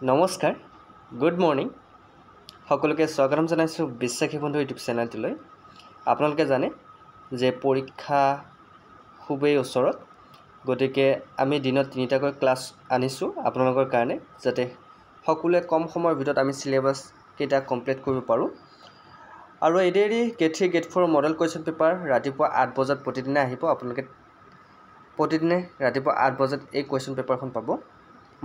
নমস্কাৰ good morning সকলোকে স্বাগতম জনাইছোঁ বিশ্বাসী বন্ধু ইউটিউব চেনেলটোলৈ। আপোনালোকে জানে যে পৰীক্ষা খুবেই ওচৰত, গতিকে আমি দিনত 3টাকৈ ক্লাছ আনিছোঁ আপোনালোকৰ কাৰণে, যাতে সকলোৱে কম সময়ৰ ভিতৰত আমি সিলেবাছ কেইটা কমপ্লিট কৰিব পাৰোঁ। আৰু ADRE grade 3 grade 4 model question paper ৰাতিপুৱা 8 বজাত প্ৰতিদিনে আহিব। আপোনালোকে প্ৰতিদিনে ৰাতিপুৱা 8 বজাত এই কুৱেশ্যন পেপাৰখন পাব।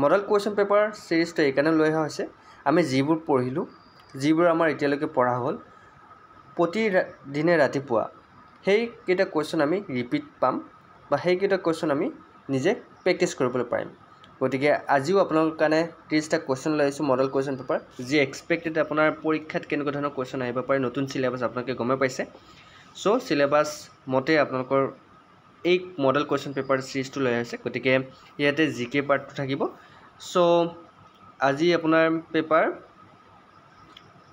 মডেল কুৱেশ্যন পেপাৰ সিৰিজটো এইকাৰণে লৈ অহা হৈছে, আমি যিবোৰ পঢ়িলোঁ, যিবোৰ আমাৰ এতিয়ালৈকে পঢ়া হ'ল, প্ৰতিদিনে ৰাতিপুৱা সেইকেইটা কুৱেশ্যন আমি ৰিপিট পাম বা সেইকেইটা কুৱেশ্যন আমি নিজে প্ৰেক্টিছ কৰিবলৈ পাৰিম। গতিকে আজিও আপোনালোকৰ কাৰণে 30টা কুৱেশ্যন লৈ আহিছোঁ মডেল কুৱেশ্যন পেপাৰ, যি এক্সপেক্টেড আপোনাৰ পৰীক্ষাত কেনেকুৱা ধৰণৰ কুৱেশ্যন আহিব পাৰে। নতুন চিলেবাছ আপোনালোকে গমে পাইছে। চ' চিলেবাছ মতে আপোনালোকৰ এই মডেল কুৱেশ্যন পেপাৰ চিৰিজটো লৈ আহিছে। গতিকে ইয়াতে জিকে পাৰ্টটো থাকিব। চ' আজি আপোনাৰ পেপাৰ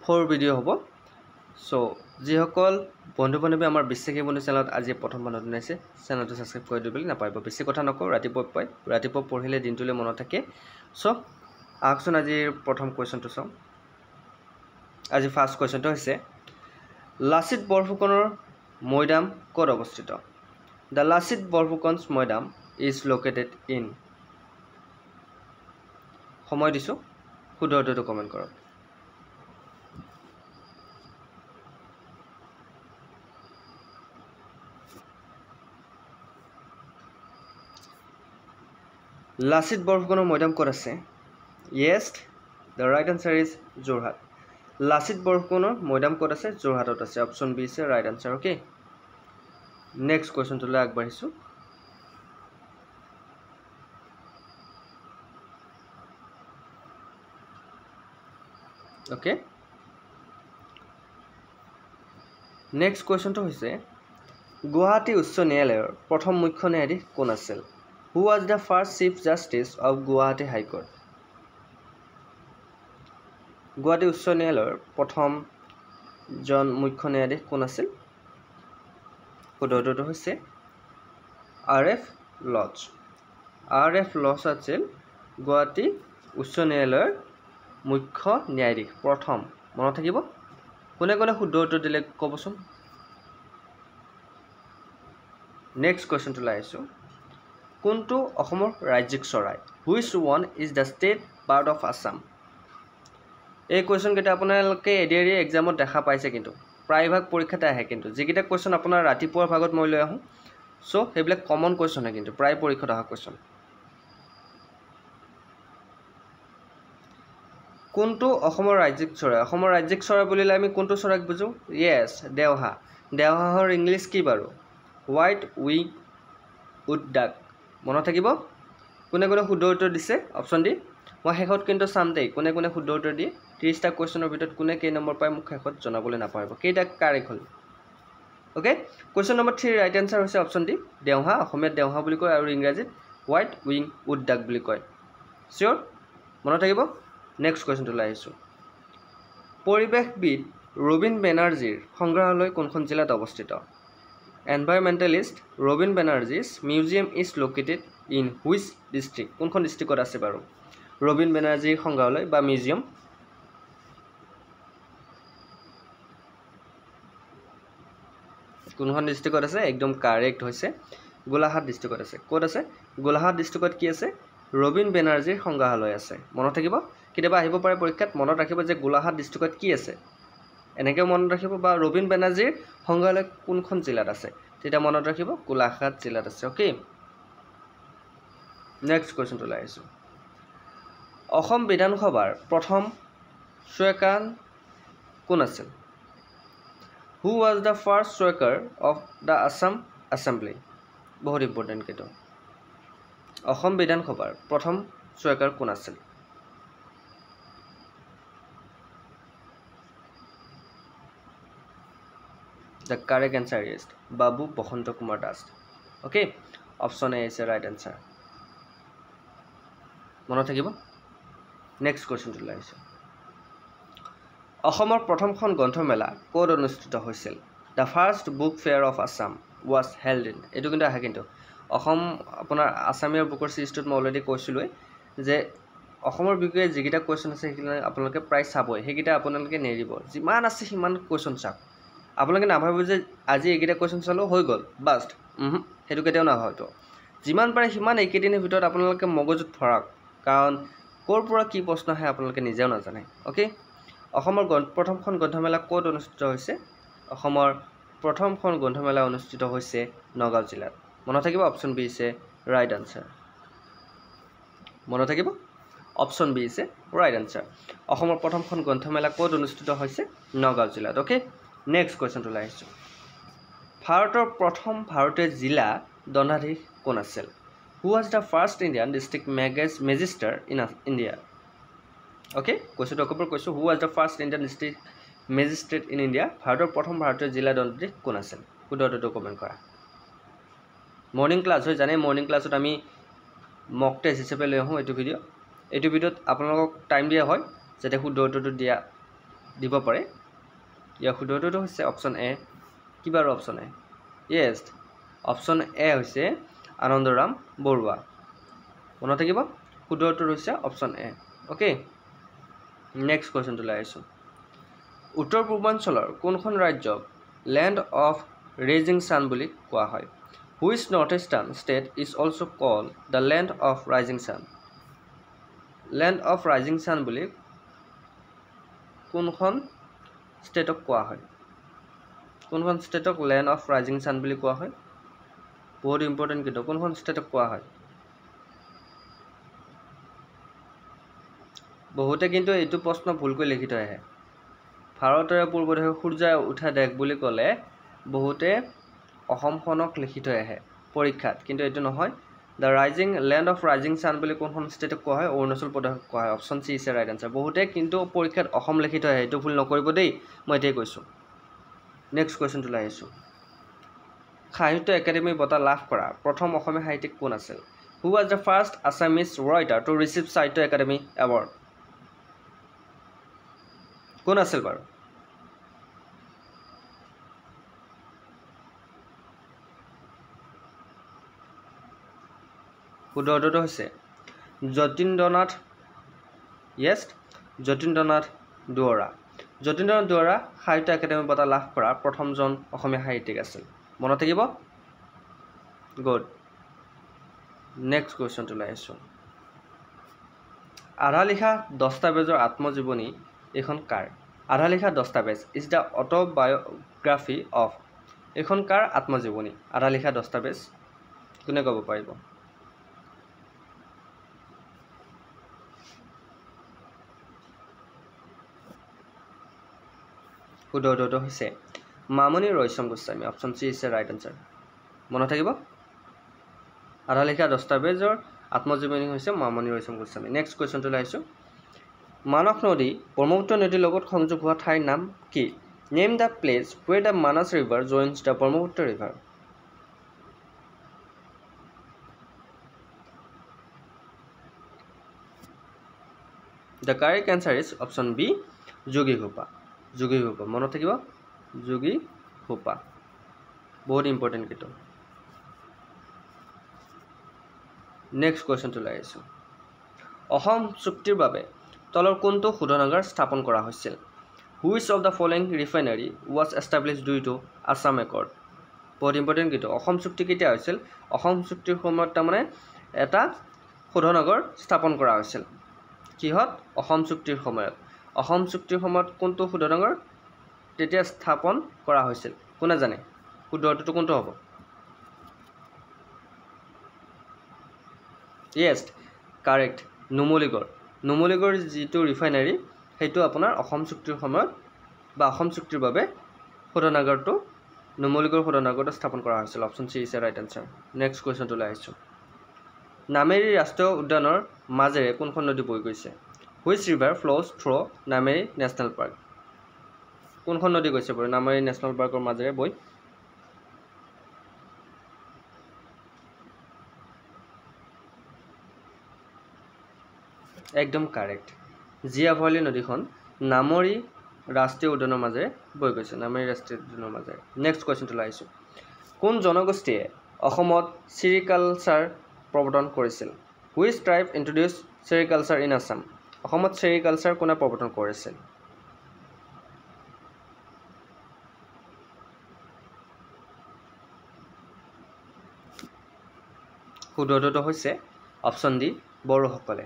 4 ভিডিঅ' হ'ব। চ' যিসকল বন্ধু বান্ধৱী আমাৰ বিশ্বাসী বন্ধু চেনেলত আজি প্ৰথমবাৰ নতুন আহিছে, চেনেলটো ছাবস্ক্ৰাইব কৰি দিবলৈ নাপাৰিব। বেছি কথা নকওঁ, ৰাতিপুৱা পঢ়িলে দিনটোলৈ মনত থাকে। চ' আহকচোন আজিৰ প্ৰথম কুৱেশ্যনটো চাওঁ। আজি ফাৰ্ষ্ট কুৱেশ্যনটো হৈছে, লাচিত বৰফুকনৰ মৈদাম ক'ত অৱস্থিত? The Lachit Borphukan's maidam is located in. সময় দিছোঁ, শুদ্ধ উত্তৰটো কমেণ্ট কৰক। লাচিত বৰফুকনৰ মৈদাম ক'ত আছে? Yes, the right answer is Jorhat. Lachit বৰফুকনৰ মৈদাম ক'ত আছে? যোৰহাটত আছে। Option B is right answer. Okay, next কুৱেশ্যনটোলৈ আগবাঢ়িছোঁ। অ'কে, নেক্সট কুৱেশ্যনটো হৈছে, গুৱাহাটী উচ্চ ন্যায়ালয়ৰ প্ৰথম মুখ্য ন্যায়াধীশ কোন আছিল? Who was the first chief justice of Guwahati high court? Guwahati উচ্চ ন্যায়ালয়ৰ প্ৰথমজন মুখ্য ন্যায়াধীশ কোন আছিল? শুদ্ধ উত্তৰটো হৈছে R.F. লজ। R.F. লজ আছিল গুৱাহাটী উচ্চ ন্যায়ালয়ৰ মুখ্য ন্যায়াধীশ প্ৰথম। মনত থাকিব। কোনে কোনে শুদ্ধ উত্তৰ দিলে ক'বচোন। নেক্সট কুৱেশ্যনটোলৈ আহিছোঁ। কোনটো অসমৰ ৰাজ্যিক চৰাই? Which one is the state bird of Assam? এই কুৱেশ্যনকেইটা আপোনালোকে এডিআৰই এক্সামত দেখা পাইছে, কিন্তু প্ৰায়ভাগ পৰীক্ষাতে আহে। কিন্তু যিকেইটা কুৱেশ্যন আপোনাৰ ৰাতিপুৱাৰ ভাগত মই লৈ আহোঁ, চ' সেইবিলাক কমন কুৱেশ্যন হয়, কিন্তু প্ৰায় পৰীক্ষাত অহা কুৱেশ্যন। কোনটো অসমৰ ৰাজ্যিক চৰাই? অসমৰ ৰাজ্যিক চৰাই বুলিলে আমি কোনটো চৰাইক বুজোঁ? য়েছ, দেওহা। দেওহাঁহৰ ইংলিছ কি বাৰু? হোৱাইট উইং উড ডাক। মনত থাকিব। কোনে কোনে শুদ্ধ উত্তৰ দিছে অপশ্যন ডি। মই শেষত কিন্তু চাম দেই, কোনে কোনে শুদ্ধ উত্তৰ দিয়ে। 30টা কুৱেশ্যনৰ ভিতৰত কোনে কেই নম্বৰ পায় মোক শেষত জনাবলৈ নাপাৰিব। কেইটা কাৰেক্ট হ'ল? Okay, question number 3 right answer হৈছে অপশ্যন ডি, দেওহা। অসমীয়াত দেওহা বুলি কয় আৰু ইংৰাজীত হোৱাইট উইং উড ডাক বুলি কয়। চিয়'ৰ, মনত থাকিব। নেক্সট কুৱেশ্যনটোলৈ আহিছোঁ। পৰিৱেশবিদ ৰবীন বেনাৰ্জীৰ সংগ্ৰহালয় কোনখন জিলাত অৱস্থিত? Environmentalist Rabin Banerjee's museum is located in which district? কোনখন ডিষ্ট্ৰিক্টত আছে বাৰু ৰবীন বেনাৰ্জীৰ সংগ্ৰহালয় বা মিউজিয়াম? কোনখন ডিষ্ট্ৰিক্টত আছে? একদম কাৰেক্ট হৈছে, গোলাঘাট ডিষ্ট্ৰিক্টত আছে। ক'ত আছে? গোলাঘাট ডিষ্ট্ৰিক্টত কি আছে? ৰবীন বেনাৰ্জীৰ সংগ্ৰহালয় আছে। মনত থাকিব। কেতিয়াবা আহিব পাৰে পৰীক্ষাত, মনত ৰাখিব যে গোলাঘাট ডিষ্ট্ৰিক্টত কি আছে, এনেকৈ মনত ৰাখিব। বা ৰবীন বেনাৰ্জীৰ সংগ্ৰহালয় কোনখন জিলাত আছে, তেতিয়া মনত ৰাখিব গোলাঘাট জিলাত আছে। অ'কে, নেক্সট কুৱেশ্যনটোলৈ আহিছোঁ। অসম বিধানসভাৰ প্ৰথম স্পীকাৰ কোন আছিল? Who was the first speaker of the Assam assembly? বহুত ইম্পৰ্টেণ্ট কিন্তু। অসম বিধানসভাৰ প্ৰথম স্পীকাৰ কোন আছিল? The correct answer is Babu Bosant Kumar Das. Okay, option A is the right answer. মনত থাকিব। নেক্সট কুৱেশ্যনটো লাগিছে। অসমৰ প্ৰথমখন গ্ৰন্থমেলা ক'ত অনুষ্ঠিত হৈছিল? The first book fair of Assam was held in. এইটো কিন্তু আহে। কিন্তু অসম আপোনাৰ আছামীয়া বুকৰ চিৰিজটোত মই অলৰেডি কৈছিলোঁৱেই যে অসমৰ বিষয়ে যিকেইটা কুৱেশ্যন আছে সেইকেইটা আপোনালোকে প্ৰায় চাবই, সেইকেইটা আপোনালোকে নেৰিব, যিমান আছে সিমান কুৱেশ্যন চাওক। আপোনালোকে নাভাবিব যে আজি এইকেইটা কুৱেশ্যন চালোঁ হৈ গ'ল বাষ্ট, সেইটো কেতিয়াও নাভাবিব। যিমান পাৰে সিমান এইকেইদিনৰ ভিতৰত আপোনালোকে মগজুত ভৰাওক, কাৰণ ক'ৰ পৰা কি প্ৰশ্ন আহে আপোনালোকে নিজেও নাজানে। অ'কে, অসমৰ প্ৰথমখন গ্ৰন্থমেলা ক'ত অনুষ্ঠিত হৈছে? অসমৰ প্ৰথমখন গ্ৰন্থমেলা অনুষ্ঠিত হৈছে নগাঁও জিলাত। মনত থাকিব অপশ্যন বি ইছে ৰাইট আনচাৰ। মনত থাকিব অপশ্যন বি ইছে ৰাইট আনচাৰ। অসমৰ প্ৰথমখন গ্ৰন্থমেলা ক'ত অনুষ্ঠিত হৈছে? নগাঁও জিলাত। অ'কে, নেক্সট কুৱেশ্যনটো লৈ আহিছোঁ। ভাৰতৰ প্ৰথম ভাৰতীয় জিলা দণ্ডাধীশ কোন আছিল? Who was the first Indian district magistrate in India? Okay, কুৱেশ্যনটো আকৌ কৈছোঁ, who was the first Indian district magistrate in India? ভাৰতৰ প্ৰথম ভাৰতীয় জিলা দণ্ডাধীশ কোন আছিল? শুদ্ধটো কমেণ্ট কৰা। মৰ্ণিং ক্লাছ হয়, জানে মৰ্ণিং ক্লাছত আমি মক টেষ্ট হিচাপে লৈ আহোঁ এইটো ভিডিঅ'। এইটো ভিডিঅ'ত আপোনালোকক টাইম দিয়া হয় যাতে শুদ্ধ উত্তৰটো দিব পাৰে। ইয়াৰ শুদ্ধ উত্তৰটো হৈছে অপশ্যন এ। কি বাৰু option A? Yes, option A হৈছে আনন্দৰাম বৰুৱা। মনত থাকিব শুদ্ধ উত্তৰ হৈছে অপশ্যন এ। অ'কে, নেক্সট কুৱেশ্যনটো লৈ আহিছোঁ। উত্তৰ পূৰ্বাঞ্চলৰ কোনখন ৰাজ্যক লেণ্ড অফ ৰাইজিং ছান বুলি কোৱা হয়? Which north eastern state is also' called the land of rising sun? Land of rising sun বুলি কোনখন ষ্টেটক কোৱা হয়? কোনখন ষ্টেটক লেণ্ড অফ ৰাইজিং ছান বুলি কোৱা হয়? বহুত ইম্পৰ্টেণ্ট, কিন্তু কোনখন ষ্টেটক কোৱা হয়? বহুতে কিন্তু এইটো প্ৰশ্ন ভুলকৈ লিখি থৈ আহে। ভাৰতৰে পূৰ্বদেশে সূৰ্য উঠা দেশ বুলি ক'লে বহুতে অসমখনক লিখি থৈ আহে পৰীক্ষাত, কিন্তু এইটো নহয়। The land of rising sun বুলি কোনখন ষ্টেটক কোৱা হয়? অৰুণাচল প্ৰদেশক কোৱা হয়। অপশ্যন চি ইছে ৰাইট আনচাৰ। বহুতে কিন্তু পৰীক্ষাত অসম লিখি থৈ আহে, এইটো ভুল নকৰিব দেই, মই এতিয়াই কৈছোঁ। নেক্সট কুৱেশ্যনটো লৈ আহিছোঁ। সাহিত্য একাডেমী বঁটা লাভ কৰা প্ৰথম অসমীয়া সাহিত্যিক কোন আছিল? Who was the first Assamese writer to receive Sahitya Akademi award? কোন আছিল বাৰু? শুদ্ধ উত্তৰটো হৈছে যতীন্দ্ৰনাথ। য়েছ, যতীন্দ্ৰনাথ দুৱৰা। যতীন্দ্ৰনাথ দুৱৰা সাহিত্য একাডেমী বঁটা লাভ কৰা প্ৰথমজন অসমীয়া সাহিত্যিক আছিল। মনত থাকিব? গুড। নেক্সট কুৱেশ্যনটো লৈ আহিছোঁ। আধা লিখা দস্তাবেজৰ আত্মজীৱনী এইখন কাৰ? আধা লিখা দস্তাবেজ ইজ দ্য অট'বায়োগ্ৰাফি অফ। এইখন কাৰ আত্মজীৱনী? আধা লিখা দস্তাবেজ। কোনে ক'ব পাৰিব? শুদ্ধ উত্তৰটো হৈছে মামণি ৰয়ছম গোস্বামী। অপশ্যন চি ইছে ৰাইট আনচাৰ। মনত থাকিব আধা লিখা দস্তাবেজৰ আত্মজীৱনী হৈছে মামণি ৰয়ছম গোস্বামী। নেক্সট কুৱেশ্যনটো লৈ আহিছোঁ। মানস নদী ব্ৰহ্মপুত্ৰ নদীৰ লগত সংযোগ হোৱা ঠাইৰ নাম কি? Name the place where the Manas river joins the Brahmaputra river. The correct answer is option B Jogighopa. Jogighopa, মনত থাকিব যোগীঘোপা। বহুত ইম্পৰ্টেণ্ট কিন্তু। নেক্সট কুৱেশ্যনটো লৈ আহিছোঁ। অসম চুক্তিৰ বাবে তলৰ কোনটো শোধনাগাৰ স্থাপন কৰা হৈছিল? Which of the following refinery was established due to Assam accord? বহুত ইম্পৰ্টেণ্ট কিন্তু। অসম চুক্তি কেতিয়া হৈছিল? অসম চুক্তিৰ সময়ত তাৰমানে এটা শোধনাগাৰ স্থাপন কৰা হৈছিল। কিহত? অসম চুক্তিৰ সময়ত। অসম চুক্তিৰ সময়ত কোনটো শোধনাগাৰ তেতিয়া স্থাপন কৰা হৈছিল? কোনে জানে? শুদ্ধ উত্তৰটো কোনটো হ'ব? য়েছ, কাৰেক্ট, নুমলীগড়। নুমলীগড় যিটো ৰিফাইনাৰী সেইটো আপোনাৰ অসম চুক্তিৰ সময়ত বা অসম চুক্তিৰ বাবে শোধনাগাৰটো নুমলীগড় শোধনাগাৰটো স্থাপন কৰা হৈছিল। অপশ্যন চি ইছে ৰাইট আনচাৰ। নেক্সট কুৱেশ্যনটো লৈ আহিছোঁ। নামেৰি ৰাষ্ট্ৰীয় উদ্যানৰ মাজেৰে কোনখন নদী বৈ গৈছে? Which river flows through Nameri national park? কোনখন নদী গৈছে বাৰু নামেৰি নেশ্যনেল পাৰ্কৰ মাজেৰে বৈ? একদম কাৰেক্ট, জীয়াভৰলী নদীখন নামেৰি ৰাষ্ট্ৰীয় উদ্যানৰ মাজেৰে বৈ গৈছে। নামেৰি ৰাষ্ট্ৰীয় উদ্যানৰ মাজেৰে। নেক্সট কুৱেশ্যনটো লৈ আহিছোঁ। কোন জনগোষ্ঠীয়ে অসমত ছেৰিকালচাৰ প্ৰৱৰ্তন কৰিছিল? Which tribe introduce sericulture in Assam অসমত সেৰিকালচাৰ কোনে প্ৰৱৰ্তন কৰিছিল শুদ্ধটো হৈছে অপশ্যন ডি বড়োসকলে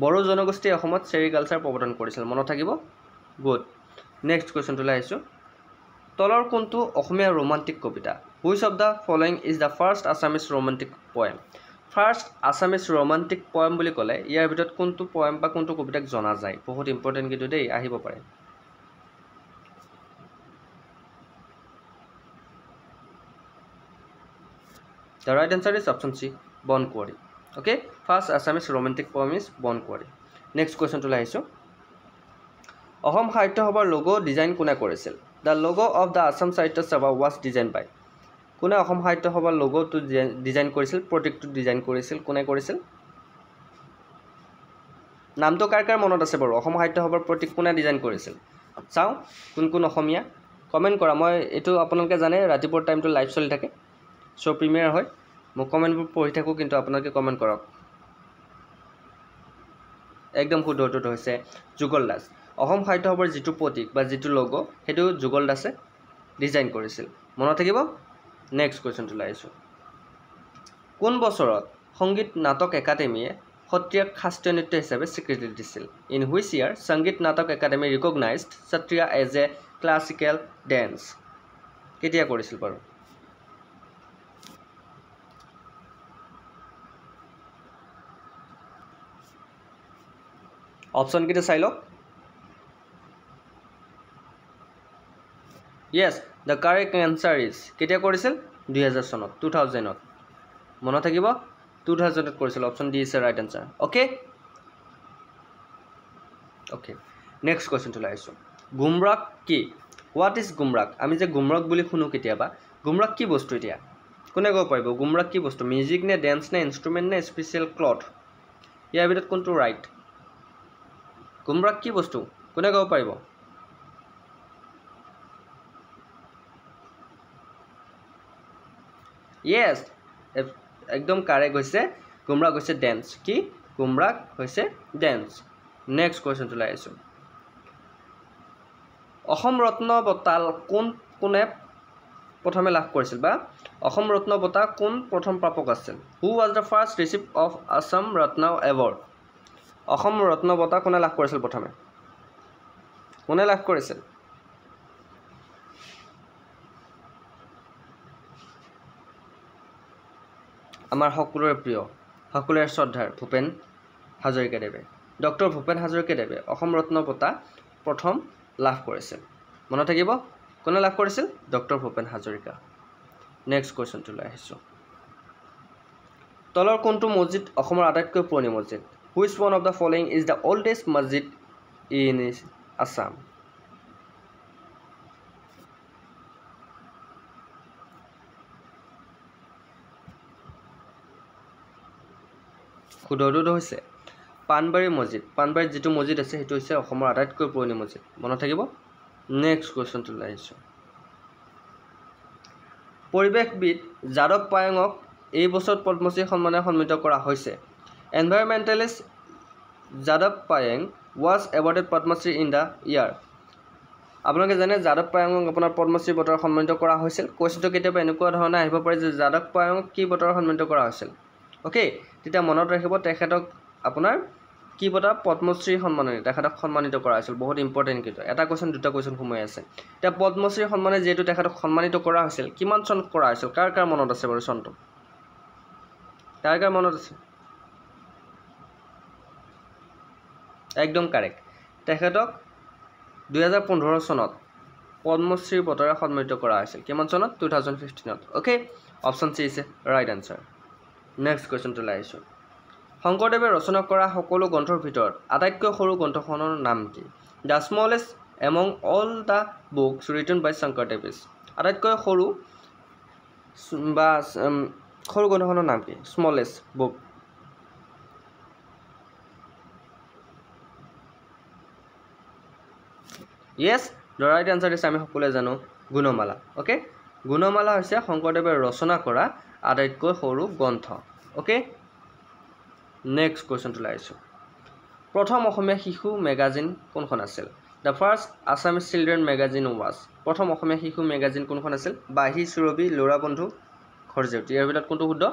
বড়ো জনগোষ্ঠীয়ে অসমত সেৰিকালচাৰ প্ৰৱৰ্তন কৰিছিল মনত থাকিব গুড নেক্সট কুৱেশ্যনটোলৈ আহিছোঁ তলৰ কোনটো অসমীয়া ৰোমান্টিক কবিতা which of the following is the first Assamese romantic poem first Assamese romantic poem বুলি ক'লে ইয়াৰ ভিতৰত কোনটো পয়েম বা কোনটো কবিতাক জনা যায় বহুত ইম্পৰ্টেণ্ট কিন্তু দেই আহিব পাৰে The right answer is option C, Bon Quarry. Okay, first Assamese romantic poem is Bon Quarry. Next question to laisu. Ahom Sahitya Sabhar logo design kune korisil. The logo of the Assam Sahitya Sabha was designed by. Kune Ahom Sahitya Sabhar logo to design korisil, protik to design korisil, kune korisil. Naam to kar kar monot ase baru. Ahom Sahitya Sabhar protik kune design korisil. Sao kun kun Asamiya comment kora moi etu আপোনালোকে জানে ৰাতিপুৱাৰ টাইমটো live চলি থাকে so premier হয় মই কমেন্টবোৰ পঢ়ি থাকো কিন্তু আপোনালোকে কমেন্ট কৰক একদম শুদ্ধটো হৈছে যুগল দাস অসম সাহিত্য সভাৰ যেটো প্ৰতীক বা যেটো লোগো হেতু যুগল দাসে ডিজাইন কৰিছিল মনত থাকিব নেক্সট কোৱেশ্চনটো লাইছো কোন বছৰত সংগীত নাটক একাডেমীয়ে সত্ৰীয়া শাস্ত্ৰীয় নৃত্য হিচাপে স্বীকৃতি দিছিল in which year Sangeet Natak Akademi recognized Sattriya as a classical dance কেতিয়া কৰিছিল বাৰু অপশন কিটা চাই লওক yes the correct answer is কেতিয়া কৰিছিল 2000 চনত 2000 ত মনত থাকিব 2000 ত কৰিছিল option D is right answer okay okay next question টো লাইছো গুমৰাক কি হোৱাট ইজ গুমৰাক আমি যে গুমৰাক বুলি শুনো কেতিয়াবা গুমৰাক কি বস্তু এতিয়া কোনে কব পাৰিব গুমৰাক কি বস্তু মিউজিক নে ড্যান্স নে ইনস্ট্ৰুমেন্ট নে স্পেশাল ক্লথ ইয়াৰ ভিতৰত কোনটো ৰাইট গুমৰাক কি বস্তু কোনে কব পাৰিব yes একদম কাৰেক্ট হৈছে গুমৰাক হৈছে ড্যান্স কি গুমৰাক হৈছে ড্যান্স নেক্সট কোৱেশ্চন টো লাইছো অসম ৰত্ন বঁটা কোনে প্ৰথমে লাভ কৰিছিল বা অসম ৰত্ন বঁটা কোন প্ৰথম প্ৰাপক আছিল হু was the first recipient of Assam Ratna award Assam ৰত্ন বঁটা কোনে লাভ কৰিছিল প্ৰথমে কোনে লাভ কৰিছিল আমাৰ সকলোৰে প্ৰিয় সকলোৰে শ্ৰদ্ধাৰ ভূপেন হাজৰিকা দেৱে ডক্টৰ ভূপেন হাজৰিকা দেৱে অসম ৰত্ন বঁটা প্ৰথম লাভ কৰিছিল মনত থাকিব কোনে লাভ কৰিছিল doctor Bhupen Hazarika next question টো লৈ আহিছো তলৰ কোনটো মছজিদ অসমৰ আটাইতকৈ পুৰণি মছজিদ which one of the following is the oldest masjid in Assam খুদৰটো হৈছে পানবাৰী মছজিদ পানবাৰীত যেটো মছজিদ আছে হেতু হৈছে অসমৰ আটাইতকৈ পুৰণি মছজিদ মনত থাকিব নেক্সট কোৱেশ্চন টো লাইছো পৰিৱেশবিদ যাদৱ পায়েঙক এই বছৰ পদ্মশ্ৰী সন্মানেৰে সন্মানিত কৰা হৈছে Environmentalist Jadav Payeng was awarded Padma Shri in the year. আপোনালোকে জানে যাদৱ পায়েঙক আপোনাৰ পদ্মশ্ৰী বঁটাৰে সন্মানিত কৰা হৈছিল কোৱেশ্চনটো কেতিয়াবা এনেকুৱা ধৰণে আহিব পাৰে যে যাদৱ পায়েঙক কি বঁটাৰে সন্মানিত কৰা হৈছিল ওকে তেতিয়া মনত ৰাখিব তেখেতক আপোনাৰ কি বঁটা পদ্মশ্ৰী সন্মানেৰে তেখেতক সন্মানিত কৰা হৈছিল বহুত ইম্পৰ্টেণ্ট কিন্তু এটা কোৱেশ্চন দুটা কোৱেশ্চন সোমাই আছে এতিয়া পদ্মশ্ৰী সন্মানে যেহেতু তেখেতক সন্মানিত কৰা হৈছিল কিমান চনত কৰা হৈছিল কাৰ কাৰ মনত আছে বাৰু চনটো কাৰ কাৰ মনত আছে একদম কাৰেক্ট তেখেতক 2015 চনত পদ্মশ্ৰী বঁটাৰে সন্মানিত কৰা হৈছিল কিমান চনত 2015 ত okay option C is right answer next question টো লাইছো শংকৰদেৱে ৰচনা কৰা সকলো গ্ৰন্থৰ ভিতৰত আটাইতকৈ সৰু গ্ৰন্থখনৰ নাম কি the smallest among all the books written by Sankardev আটাইতকৈ সৰু গ্ৰন্থখনৰ নাম কি smallest book yes the right answer is আমি সকলোৱে জানো গুণমালা ওকে গুণমালা হৈছে শংকৰদেৱে ৰচনা কৰা আটাইতকৈ সৰু গ্ৰন্থ ওকে নেক্সট কোৱেশ্চন টো লাইছো প্ৰথম অসমীয়া শিশু মেগাজিন কোনখন আছিল the first Assamese children magazine was প্ৰথম অসমীয়া শিশু মেগাজিন কোনখন আছিল বাঁহী সুৰভি ল'ৰা বন্ধু ঘৰজেউতি ইয়াৰ ভিতৰত কোনটো শুদ্ধ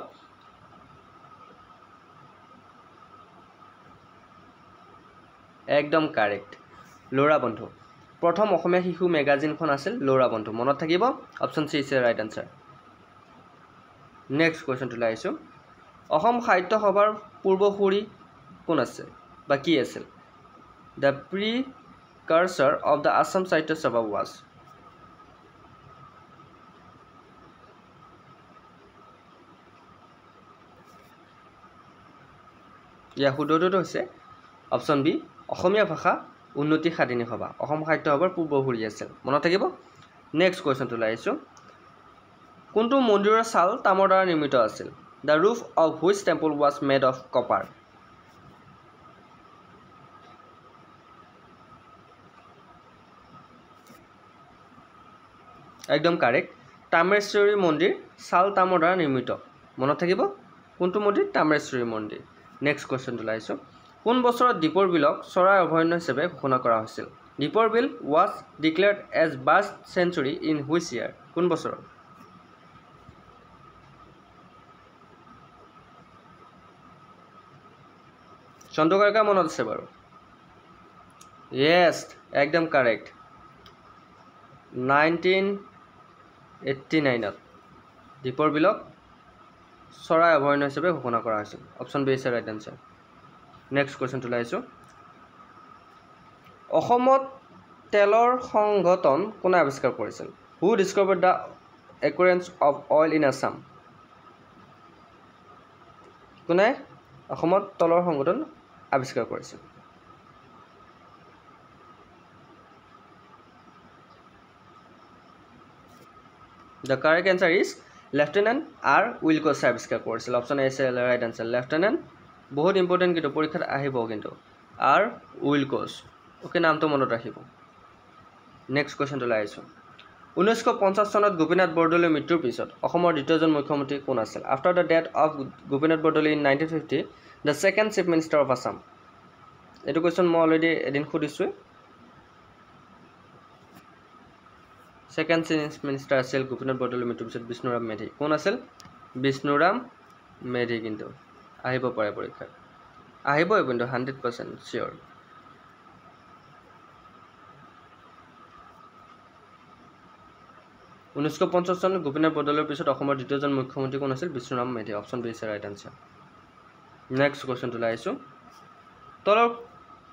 একদম কাৰেক্ট ল'ৰা বন্ধু প্ৰথম অসমীয়া শিশু মেগাজিনখন আছিল ল'ৰা বন্ধু মনত থাকিব option C is the right answer next কুৱেশ্যনটো আহিছোঁ অসম সাহিত্য সভাৰ পূৰ্বসূৰী কোন আছে বা কি আছিল দ্য প্ৰিকাৰ্চাৰ অফ দ্য আছাম সাহিত্য সভা ৱাজ ইয়াৰ শুদ্ধটো হৈছে অপশ্যন বি অসমীয়া ভাষা উন্নতি সাধিনী সভা অসম সাহিত্য সভাৰ পূৰ্বসূৰী আছিল মনত থাকিব নেক্সট কুৱেশ্যনটো আহিছোঁ কোনটো মন্দিৰৰ ছাল তামৰ দ্বাৰা নিৰ্মিত আছিল the roof of which temple was made of copper একদম কাৰেক্ট তামেশ্বৰী মন্দিৰ ছাল তামৰ দ্বাৰা নিৰ্মিত মনত থাকিব কোনটো মন্দিৰ তামেশ্বৰী মন্দিৰ নেক্সট কুৱেশ্যনটো আহিছোঁ কোন বছৰত দীপৰ বিলক চৰাই অভয়াৰণ্য হিচাপে ঘোষণা কৰা হৈছিল Deepor Beel was declared as bird sanctuary in which year কোন বছৰত চন্দ্ৰকাৰিকা মনত আছে বাৰু য়েছ একদম কাৰেক্ট 1989ত দীপৰ বিলক চৰাই অভয়াৰণ্য হিচাপে ঘোষণা কৰা হৈছিল option B is the right answer next কুৱেশ্যনটো আহিছোঁ অসমত তেলৰ সংঘটন কোনে আৱিষ্কাৰ কৰিছিল who discovered the occurrence of oil in Assam কোনে অসমত তেলৰ সংঘটন আৱিষ্কাৰ কৰিছিল the correct answer is lieutenant R উইলকছে আৱিষ্কাৰ কৰিছিল option A is the right answer lieutenant বহুত ইম্পৰ্টেণ্ট কিন্তু পৰীক্ষাত আহিব কিন্তু আৰ উইলকছ ওকে নামটো মনত ৰাখিব নেক্সট কুৱেশ্যনটো আহিছোঁ 1950 চনত গোপীনাথ বৰদলৈৰ মৃত্যুৰ পিছত অসমৰ দ্বিতীয়জন মুখ্যমন্ত্ৰী কোন আছিল after the death of Gopinath Bordoloi in 1950 the second chief minister of Assam এইটো কুৱেশ্যন মই অলৰেডি এদিন সুধিছোঁ ছেকেণ্ড চিফ মিনিষ্টাৰ আছিল গোপীনাথ বৰদলৈৰ মৃত্যুৰ পিছত বিষ্ণুৰাম মেধি কোন আছিল বিষ্ণুৰাম মেধি কিন্তু আহিব পাৰে পৰীক্ষাত আহিবই কিন্তু 100% চিয়'ৰ 1950 চনত গোপীনাথ বৰদলৈৰ পিছত অসমৰ দ্বিতীয়জন মুখ্যমন্ত্ৰী কোন আছিল Bishnuram Medhi option B is the right answer next কুৱেশ্যনটো আহিছোঁ তলৰ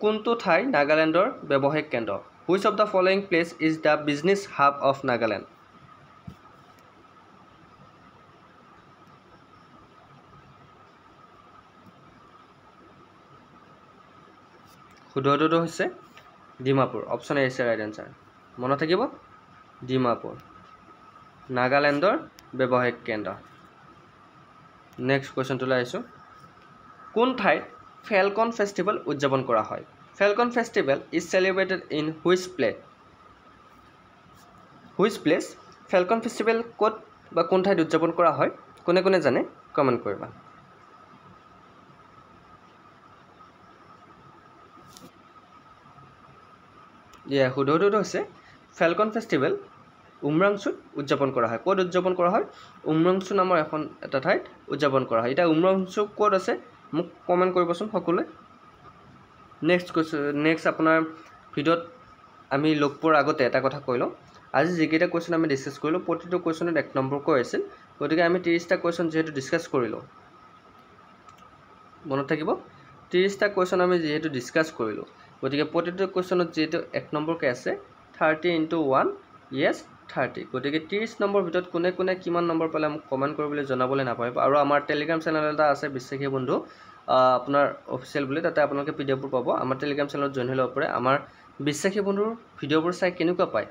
কোনটো ঠাই নাগালেণ্ডৰ ব্যৱসায়িক কেন্দ্ৰ which of the following place is the business hub of Nagaland শুদ্ধটো হৈছে Dimapur option A is the right answer মনত থাকিব ডিমাপুৰ নাগালেণ্ডৰ ব্যৱসায়িক কেন্দ্ৰ নেক্সট কুৱেশ্যনটোলৈ আহিছোঁ কোন ঠাইত ফেলকন ফেষ্টিভেল উদযাপন কৰা হয় falcon festival is celebrated in which place falcon festival ক'ত বা কোন ঠাইত উদযাপন কৰা হয় কোনে কোনে জানে কমেণ্ট কৰিবা শুদ্ধটো হৈছে ফেলকন ফেষ্টিভেল উমৰাংচুত উদযাপন কৰা হয় ক'ত উদযাপন কৰা হয় উমৰাংচু নামৰ এটা ঠাইত উদযাপন কৰা হয় এতিয়া উমৰাংচু ক'ত আছে মোক কমেণ্ট কৰিবচোন সকলোৱে নেক্সট আপোনাৰ ভিডিঅ'ত আমি লগ পোৱাৰ আগতে এটা কথা কৈ লওঁ আজি যিকেইটা কুৱেশ্যন আমি ডিছকাছ কৰিলোঁ প্ৰতিটো কুৱেশ্যনত 1 নম্বৰকৈ আছিল গতিকে আমি 30টা কুৱেশ্যন যিহেতু ডিছকাছ কৰিলোঁ মনত থাকিব 30টা কুৱেশ্যন আমি যিহেতু ডিছকাছ কৰিলোঁ গতিকে প্ৰতিটো কুৱেশ্যনত যিহেতু 1 নম্বৰকৈ আছে 30 × 1 য়েছ 30 গতিকে 30 নম্বৰ ভিতৰত কোনে কোনে কিমান নম্বৰ পালে মোক কমেণ্ট কৰিবলৈ জনাবলৈ নাপাহৰিব আৰু আমাৰ টেলিগ্ৰাম চেনেল এটা আছে বিশ্বাসী বন্ধু আপোনাৰ অফিচিয়েল বুলি তাতে আপোনালোকে পিডিএফবোৰ পাব আমাৰ টেলিগ্ৰাম চেনেলত জইন হৈ ল'ব পাৰে আমাৰ বিশ্বাসী বন্ধুৰ ভিডিঅ'বোৰ চাই কেনেকুৱা পায়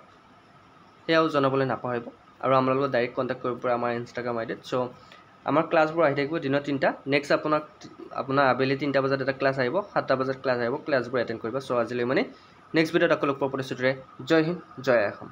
সেয়াও জনাবলৈ নাপাহৰিব আৰু আমাৰ লগত ডাইৰেক্ট কণ্টেক্ট কৰিব পাৰে আমাৰ ইনষ্টাগ্ৰাম আইডিত চ' আমাৰ ক্লাছবোৰ আহি থাকিব দিনত 3টা নেক্সট আপোনাৰ আবেলি 3টা বজাত এটা ক্লাছ আহিব 7টা বজাত ক্লাছ আহিব ক্লাছবোৰ এটেণ্ড কৰিব চ' আজিলৈ মানে নেক্সট ভিডিঅ'ত আকৌ লগ পোৱাৰ প্ৰতিশ্ৰুতিৰে জয় হিন্দ জয় অসম